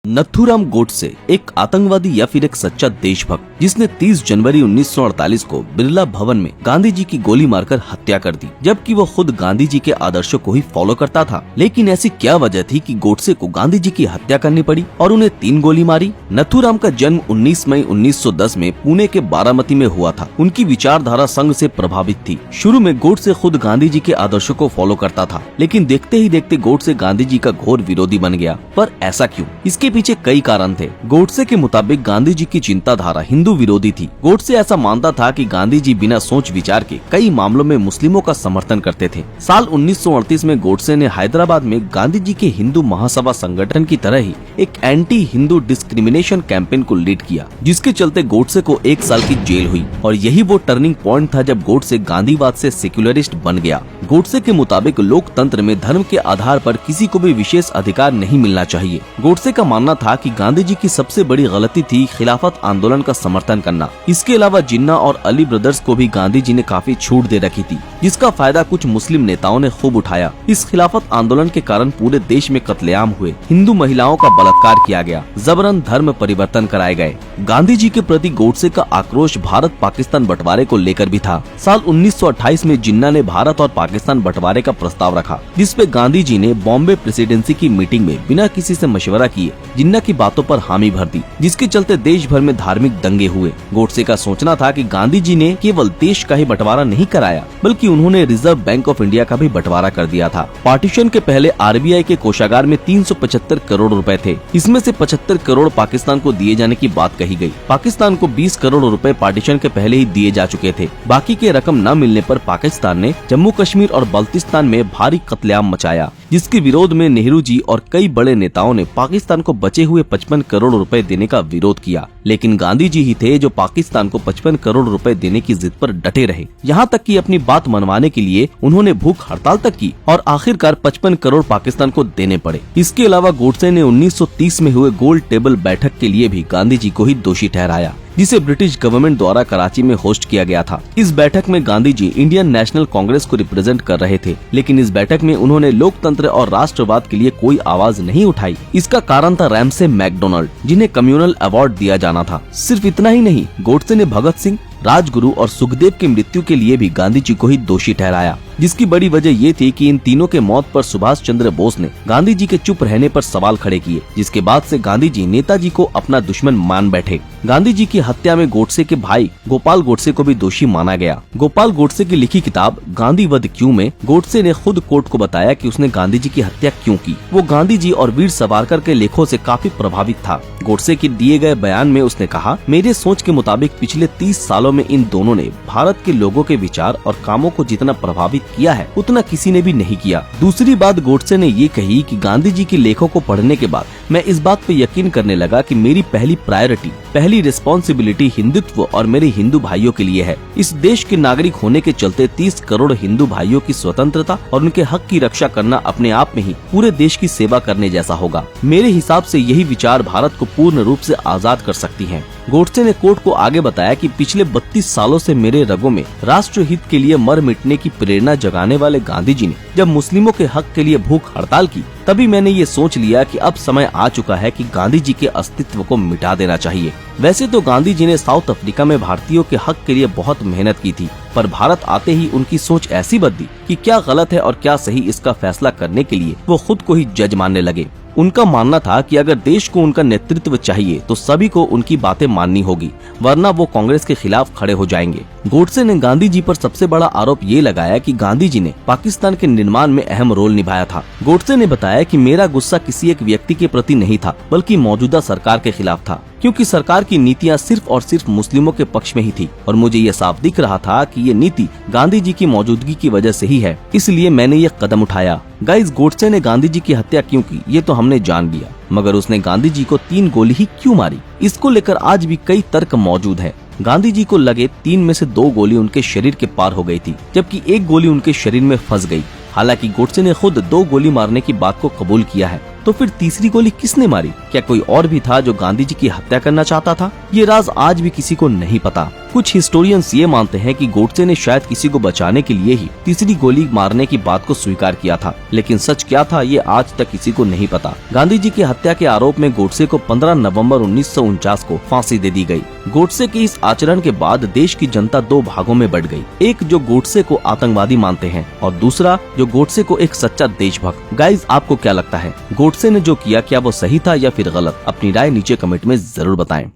नथुराम गोडसे एक आतंकवादी या फिर एक सच्चा देशभक्त जिसने 30 जनवरी 1948 को बिरला भवन में गांधी जी की गोली मारकर हत्या कर दी, जबकि वो खुद गांधी जी के आदर्शों को ही फॉलो करता था। लेकिन ऐसी क्या वजह थी कि गोडसे को गांधी जी की हत्या करनी पड़ी और उन्हें 3 गोली मारी? नथुराम का जन्म 19 मई 1910 में पुणे के बारामती में हुआ था। उनकी विचारधारा संघ से प्रभावित थी। शुरू में गोडसे खुद गांधी जी के आदर्शों को फॉलो करता था, लेकिन देखते ही देखते गोडसे गांधी जी का घोर विरोधी बन गया। पर ऐसा क्यों? इसके पीछे कई कारण थे। गोडसे के मुताबिक गांधी जी की चिंताधारा हिंदू विरोधी थी। गोडसे ऐसा मानता था कि गांधी जी बिना सोच विचार के कई मामलों में मुस्लिमों का समर्थन करते थे। साल 1938 में गोडसे ने हैदराबाद में गांधी जी के हिंदू महासभा संगठन की तरह ही एक एंटी हिंदू डिस्क्रिमिनेशन कैंपेन को लीड किया, जिसके चलते गोडसे को 1 साल की जेल हुई। और यही वो टर्निंग पॉइंट था जब गोडसे गांधीवाद से सेक्युलरिस्ट बन गया। गोडसे के मुताबिक लोकतंत्र में धर्म के आधार पर किसी को भी विशेष अधिकार नहीं मिलना चाहिए। गोडसे का मानना था कि गांधी जी की सबसे बड़ी गलती थी खिलाफत आंदोलन का समर्थन करना। इसके अलावा जिन्ना और अली ब्रदर्स को भी गांधी जी ने काफी छूट दे रखी थी, जिसका फायदा कुछ मुस्लिम नेताओं ने खूब उठाया। इस खिलाफत आंदोलन के कारण पूरे देश में कत्लेआम हुए, हिंदू महिलाओं का बलात्कार किया गया, जबरन धर्म परिवर्तन कराए गए। गांधी जी के प्रति गोडसे का आक्रोश भारत पाकिस्तान बंटवारे को लेकर भी था। साल 1928 में जिन्ना ने भारत और पाकिस्तान बंटवारे का प्रस्ताव रखा, जिसपे गांधी जी ने बॉम्बे प्रेसिडेंसी की मीटिंग में बिना किसी से मशवरा किए जिन्ना की बातों पर हामी भर दी, जिसके चलते देश भर में धार्मिक दंगे हुए। गोडसे का सोचना था कि गांधी जी ने केवल देश का ही बंटवारा नहीं कराया, बल्कि उन्होंने रिजर्व बैंक ऑफ इंडिया का भी बंटवारा कर दिया था। पार्टीशन के पहले आरबीआई के कोषागार में 375 करोड़ रुपए थे। इसमें से 75 करोड़ पाकिस्तान को दिए जाने की बात कही गई। पाकिस्तान को 20 करोड़ रुपए पार्टीशन के पहले ही दिए जा चुके थे। बाकी के रकम न मिलने पर पाकिस्तान ने जम्मू कश्मीर और बल्तिस्तान में भारी कत्लेआम मचाया, जिसके विरोध में नेहरू जी और कई बड़े नेताओं ने पाकिस्तान को बचे हुए 55 करोड़ रुपए देने का विरोध किया। लेकिन गांधी जी ही थे जो पाकिस्तान को 55 करोड़ रुपए देने की जिद पर डटे रहे। यहाँ तक कि अपनी बात मनवाने के लिए उन्होंने भूख हड़ताल तक की और आखिरकार 55 करोड़ पाकिस्तान को देने पड़े। इसके अलावा गोडसे ने 1930 में हुए गोल टेबल बैठक के लिए भी गांधी जी को ही दोषी ठहराया, जिसे ब्रिटिश गवर्नमेंट द्वारा कराची में होस्ट किया गया था। इस बैठक में गांधी जी इंडियन नेशनल कांग्रेस को रिप्रेजेंट कर रहे थे, लेकिन इस बैठक में उन्होंने लोकतंत्र और राष्ट्रवाद के लिए कोई आवाज नहीं उठाई। इसका कारण था रैमसे मैकडोनाल्ड, जिन्हें कम्युनल अवार्ड दिया जाना था। सिर्फ इतना ही नहीं, गोडसे ने भगत सिंह, राजगुरु और सुखदेव की मृत्यु के लिए भी गांधी जी को ही दोषी ठहराया, जिसकी बड़ी वजह ये थी कि इन तीनों के मौत पर सुभाष चंद्र बोस ने गांधी जी के चुप रहने पर सवाल खड़े किए, जिसके बाद से गांधी जी नेताजी को अपना दुश्मन मान बैठे। गांधी जी की हत्या में गोडसे के भाई गोपाल गोडसे को भी दोषी माना गया। गोपाल गोडसे की लिखी किताब गांधी वध क्यों में गोडसे ने खुद कोर्ट को बताया कि उसने गांधी जी की हत्या क्यों की। वो गांधी जी और वीर सावरकर के लेखों से काफी प्रभावित था। गोडसे के दिए गए बयान में उसने कहा, मेरे सोच के मुताबिक पिछले 30 सालों में इन दोनों ने भारत के लोगों के विचार और कामों को जितना प्रभावित किया है उतना किसी ने भी नहीं किया। दूसरी बात गोडसे ने ये कही कि गांधी जी के लेखों को पढ़ने के बाद मैं इस बात पे यकीन करने लगा कि मेरी पहली प्रायोरिटी, पहली रिस्पॉन्सिबिलिटी हिंदुत्व और मेरे हिंदू भाइयों के लिए है। इस देश के नागरिक होने के चलते 30 करोड़ हिंदू भाइयों की स्वतंत्रता और उनके हक की रक्षा करना अपने आप में ही पूरे देश की सेवा करने जैसा होगा। मेरे हिसाब से यही विचार भारत को पूर्ण रूप से आजाद कर सकती हैं। गोडसे ने कोर्ट को आगे बताया कि पिछले 32 सालों से मेरे रगों में राष्ट्र हित के लिए मर मिटने की प्रेरणा जगाने वाले गांधी जी ने जब मुस्लिमों के हक के लिए भूख हड़ताल की, तभी मैंने ये सोच लिया कि अब समय आ चुका है कि गांधी जी के अस्तित्व को मिटा देना चाहिए। वैसे तो गांधी जी ने साउथ अफ्रीका में भारतीयों के हक के लिए बहुत मेहनत की थी, पर भारत आते ही उनकी सोच ऐसी बदली कि क्या गलत है और क्या सही, इसका फैसला करने के लिए वो खुद को ही जज मानने लगे। उनका मानना था कि अगर देश को उनका नेतृत्व चाहिए तो सभी को उनकी बातें माननी होगी, वरना वो कांग्रेस के खिलाफ खड़े हो जाएंगे। गोडसे ने गांधी जी पर सबसे बड़ा आरोप ये लगाया कि गांधी जी ने पाकिस्तान के निर्माण में अहम रोल निभाया था। गोडसे ने बताया कि मेरा गुस्सा किसी एक व्यक्ति के प्रति नहीं था, बल्कि मौजूदा सरकार के खिलाफ था, क्योंकि सरकार की नीतियां सिर्फ और सिर्फ मुस्लिमों के पक्ष में ही थी और मुझे ये साफ दिख रहा था कि ये नीति गांधी जी की मौजूदगी की वजह से ही है, इसलिए मैंने ये कदम उठाया। गाइस, गोडसे ने गांधी जी की हत्या क्यों की ये तो हमने जान लिया, मगर उसने गांधी जी को 3 गोली ही क्यों मारी, इसको लेकर आज भी कई तर्क मौजूद है। गांधी जी को लगे 3 में से 2 गोली उनके शरीर के पार हो गई थी, जबकि 1 गोली उनके शरीर में फंस गई। हालांकि गोडसे ने खुद 2 गोली मारने की बात को कबूल किया है। तो फिर तीसरी गोली किसने मारी? क्या कोई और भी था जो गांधी जी की हत्या करना चाहता था? ये राज आज भी किसी को नहीं पता। कुछ हिस्टोरियंस ये मानते हैं कि गोडसे ने शायद किसी को बचाने के लिए ही तीसरी गोली मारने की बात को स्वीकार किया था, लेकिन सच क्या था ये आज तक किसी को नहीं पता। गांधी जी की हत्या के आरोप में गोडसे को 15 नवंबर 1949 को फांसी दे दी गई। गोडसे के इस आचरण के बाद देश की जनता दो भागों में बढ़ गई, एक जो गोडसे को आतंकवादी मानते हैं और दूसरा जो गोडसे को एक सच्चा देशभक्त। गाइज, आपको क्या लगता है, गोडसे ने जो किया क्या वो सही था या फिर गलत? अपनी राय नीचे कमेंट में जरूर बताएं।